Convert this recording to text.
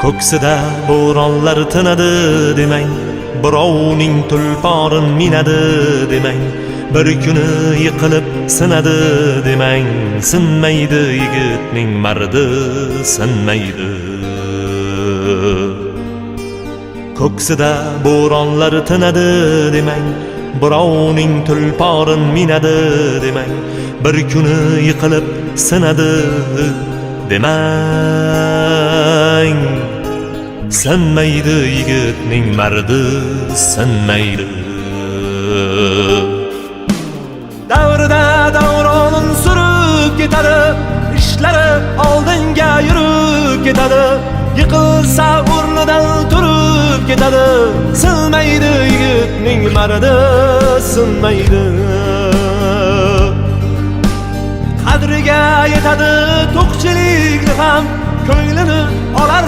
Ko'ksida bo'ronlar tinadi demang, birovning tulporin minadi demang, bir kuni yiqilib sinadi demang, sinmaydi yigitning mardi, sinmaydi. Ko'ksida bo'ronlar tinadi demang, birovning tulporin minadi demang, bir kuni yiqilib sinadi demang, sinmaydi yigitning mardi, sinmaydi. Davrida davronin surib ketadi, ishlari oldinga yurib ketadi, yiqilsa o'rnidan turib ketadi, sinmaydi yigitning mardi, sinmaydi. Qadriga yetadi to'qchilikni ham, ko'nglini olar